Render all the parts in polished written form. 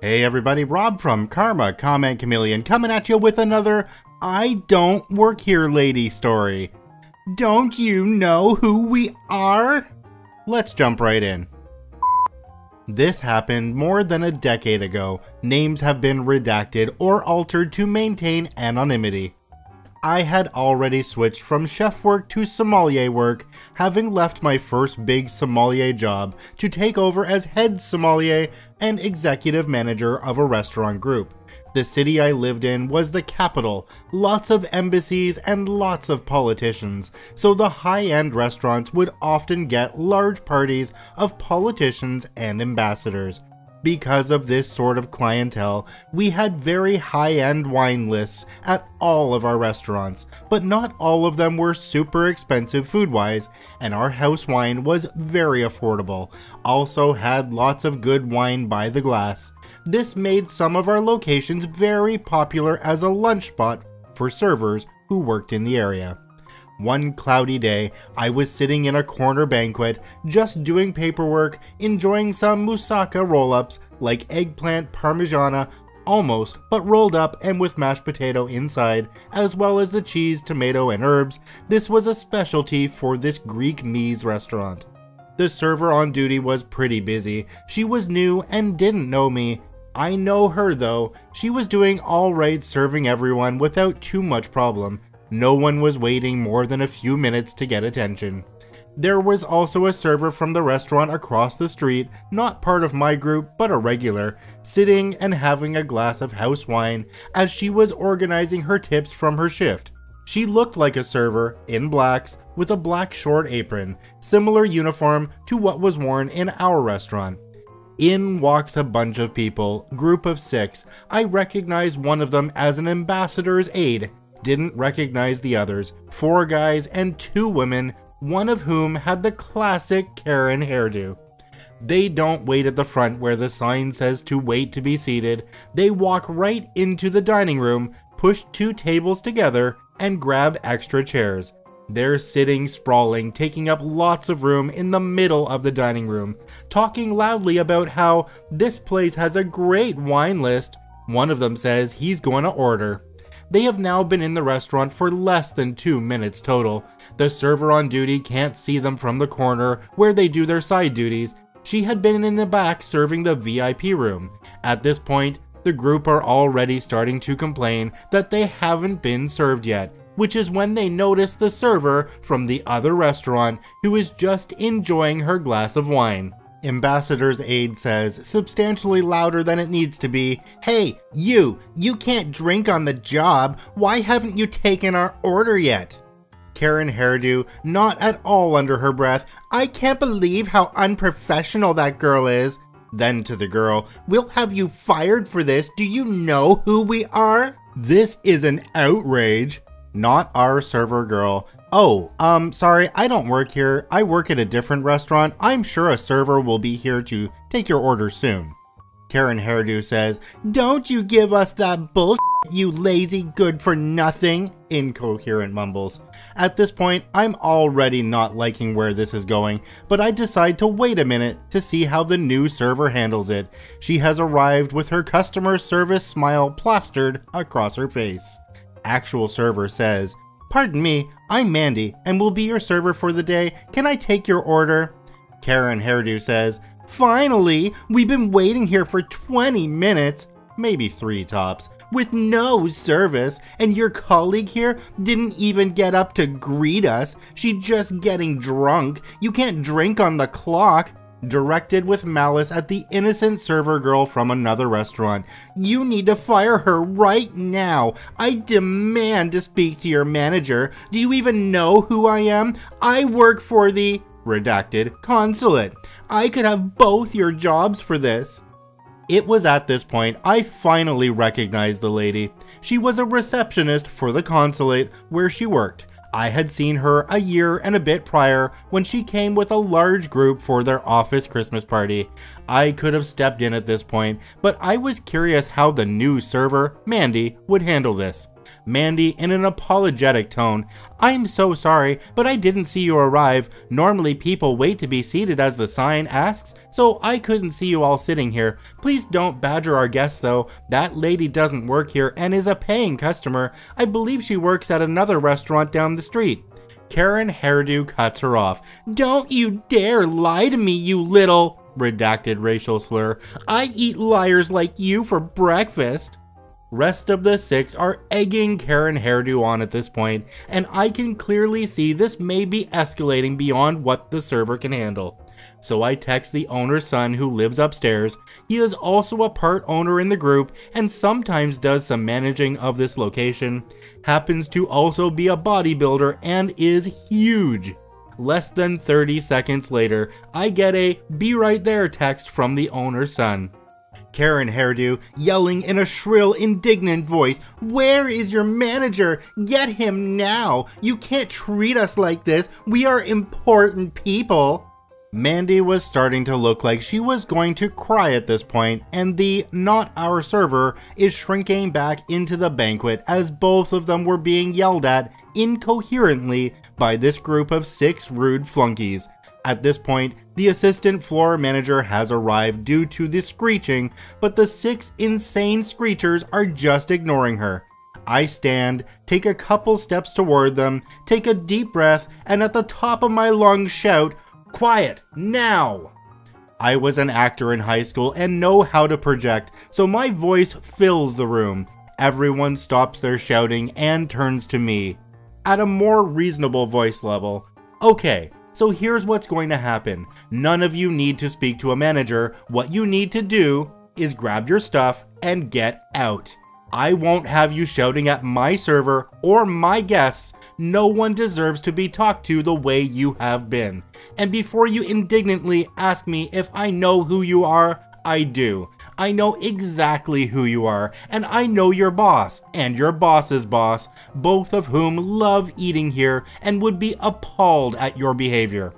Hey everybody, Rob from Karma Comment Chameleon coming at you with another I Don't Work Here Lady story. Don't you know who we are? Let's jump right in. This happened more than a decade ago. Names have been redacted or altered to maintain anonymity. I had already switched from chef work to sommelier work, having left my first big sommelier job to take over as head sommelier and executive manager of a restaurant group. The city I lived in was the capital, lots of embassies and lots of politicians, so the high-end restaurants would often get large parties of politicians and ambassadors. Because of this sort of clientele, we had very high-end wine lists at all of our restaurants, but not all of them were super expensive food-wise, and our house wine was very affordable, also had lots of good wine by the glass. This made some of our locations very popular as a lunch spot for servers who worked in the area. One cloudy day, I was sitting in a corner banquet, just doing paperwork, enjoying some moussaka roll-ups like eggplant parmigiana, almost, but rolled up and with mashed potato inside, as well as the cheese, tomato, and herbs. This was a specialty for this Greek mise restaurant. The server on duty was pretty busy. She was new and didn't know me. I know her though. She was doing alright serving everyone without too much problem. No one was waiting more than a few minutes to get attention. There was also a server from the restaurant across the street, not part of my group but a regular, sitting and having a glass of house wine as she was organizing her tips from her shift. She looked like a server, in blacks, with a black short apron, similar uniform to what was worn in our restaurant. In walks a bunch of people, group of 6. I recognized one of them as an ambassador's aide. Didn't recognize the others, 4 guys and 2 women, one of whom had the classic Karen hairdo. They don't wait at the front where the sign says to wait to be seated. They walk right into the dining room, push 2 tables together, and grab extra chairs. They're sitting sprawling, taking up lots of room in the middle of the dining room, talking loudly about how this place has a great wine list. One of them says he's going to order. They have now been in the restaurant for less than 2 minutes total. The server on duty can't see them from the corner where they do their side duties. She had been in the back serving the VIP room. At this point, the group are already starting to complain that they haven't been served yet, which is when they notice the server from the other restaurant who is just enjoying her glass of wine. Ambassador's aide says, substantially louder than it needs to be, "Hey, you can't drink on the job. Why haven't you taken our order yet?" Karen hairdo, not at all under her breath, "I can't believe how unprofessional that girl is." Then to the girl, "We'll have you fired for this. Do you know who we are?" This is an outrage. Not our server girl. "Oh, sorry, I don't work here. I work at a different restaurant. I'm sure a server will be here to take your order soon." Karen hairdo says, "Don't you give us that bullshit, you lazy good-for-nothing," incoherent mumbles. At this point, I'm already not liking where this is going, but I decide to wait a minute to see how the new server handles it. She has arrived with her customer service smile plastered across her face. Actual server says, "Pardon me, I'm Mandy and will be your server for the day. Can I take your order?" Karen hairdo says, "Finally, we've been waiting here for 20 minutes, maybe 3 tops, with no service, and your colleague here didn't even get up to greet us. She's just getting drunk. You can't drink on the clock." Directed with malice at the innocent server girl from another restaurant. "You need to fire her right now. I demand to speak to your manager. Do you even know who I am? I work for the redacted consulate. I could have both your jobs for this." It was at this point I finally recognized the lady. She was a receptionist for the consulate where she worked. I had seen her a year and a bit prior when she came with a large group for their office Christmas party. I could have stepped in at this point, but I was curious how the new server, Mandy, would handle this. Mandy, in an apologetic tone, "I'm so sorry, but I didn't see you arrive. Normally people wait to be seated as the sign asks, so I couldn't see you all sitting here. Please don't badger our guests though. That lady doesn't work here and is a paying customer. I believe she works at another restaurant down the street." Karen Hairdo cuts her off. "Don't you dare lie to me, you little," redacted racial slur. "I eat liars like you for breakfast." Rest of the six are egging Karen Hairdo on at this point, and I can clearly see this may be escalating beyond what the server can handle. So I text the owner's son who lives upstairs. He is also a part owner in the group and sometimes does some managing of this location. Happens to also be a bodybuilder and is huge. Less than 30 seconds later, I get a "be right there" text from the owner's son. Karen Hairdo yelling in a shrill, indignant voice, "Where is your manager? Get him now! You can't treat us like this! We are important people!" Mandy was starting to look like she was going to cry at this point, and the "not our server" is shrinking back into the banquet as both of them were being yelled at incoherently by this group of 6 rude flunkies. At this point, the assistant floor manager has arrived due to the screeching, but the 6 insane screechers are just ignoring her. I stand, take a couple steps toward them, take a deep breath, and at the top of my lungs shout, "Quiet, now!" I was an actor in high school and know how to project, so my voice fills the room. Everyone stops their shouting and turns to me. At a more reasonable voice level, "Okay, so here's what's going to happen. None of you need to speak to a manager. What you need to do is grab your stuff and get out. I won't have you shouting at my server or my guests. No one deserves to be talked to the way you have been. And before you indignantly ask me if I know who you are, I do. I know exactly who you are, and I know your boss, and your boss's boss, both of whom love eating here and would be appalled at your behavior."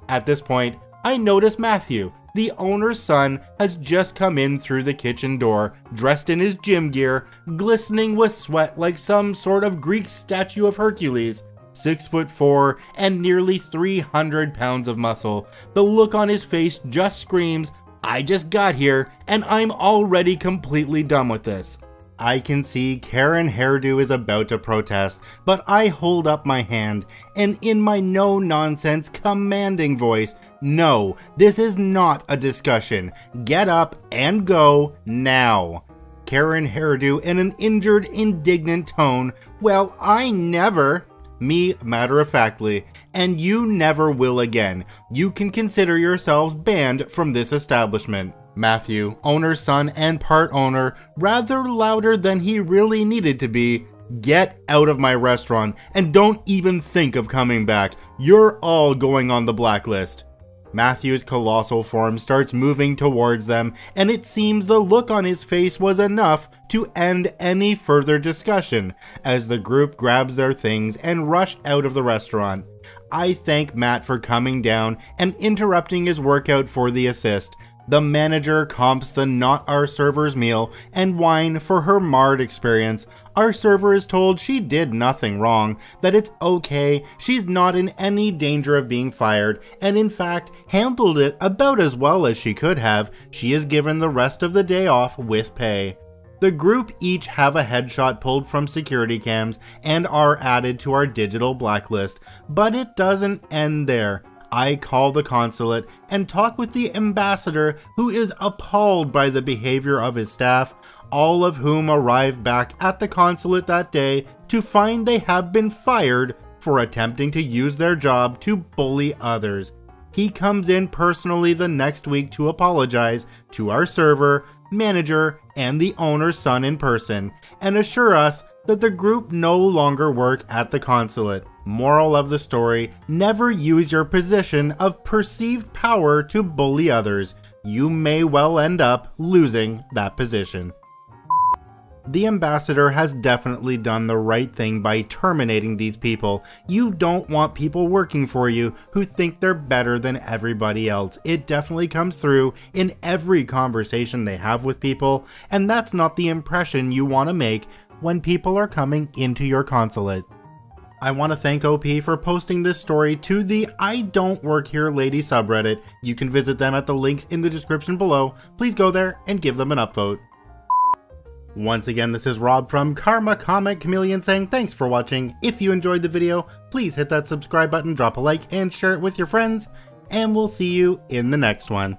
At this point, I notice Matthew, the owner's son, has just come in through the kitchen door, dressed in his gym gear, glistening with sweat like some sort of Greek statue of Hercules. 6'4" and nearly 300 pounds of muscle. The look on his face just screams, "I just got here, and I'm already completely done with this." I can see Karen Hairdo is about to protest, but I hold up my hand, and in my no-nonsense, commanding voice, "No, this is not a discussion. Get up and go now." Karen Hairdo in an injured, indignant tone, "Well, I never..." Me, matter-of-factly, "And you never will again. You can consider yourselves banned from this establishment." Matthew, owner's son and part owner, rather louder than he really needed to be, "Get out of my restaurant and don't even think of coming back. You're all going on the blacklist." Matthew's colossal form starts moving towards them, and it seems the look on his face was enough to end any further discussion as the group grabs their things and rush out of the restaurant. I thank Matt for coming down and interrupting his workout for the assist. The manager comps the "not our server's" meal and whine for her marred experience. Our server is told she did nothing wrong, that it's okay, she's not in any danger of being fired, and in fact handled it about as well as she could have. She is given the rest of the day off with pay. The group each have a headshot pulled from security cams and are added to our digital blacklist, but it doesn't end there. I call the consulate and talk with the ambassador, who is appalled by the behavior of his staff, all of whom arrive back at the consulate that day to find they have been fired for attempting to use their job to bully others. He comes in personally the next week to apologize to our server, manager, and the owner's son in person, and assure us that the group no longer work at the consulate. Moral of the story, never use your position of perceived power to bully others. You may well end up losing that position. The ambassador has definitely done the right thing by terminating these people. You don't want people working for you who think they're better than everybody else. It definitely comes through in every conversation they have with people, and that's not the impression you want to make when people are coming into your consulate. I want to thank OP for posting this story to the I Don't Work Here Lady subreddit. You can visit them at the links in the description below. Please go there and give them an upvote. Once again, this is Rob from Karma Comment Chameleon saying thanks for watching. If you enjoyed the video, please hit that subscribe button, drop a like, and share it with your friends. And we'll see you in the next one.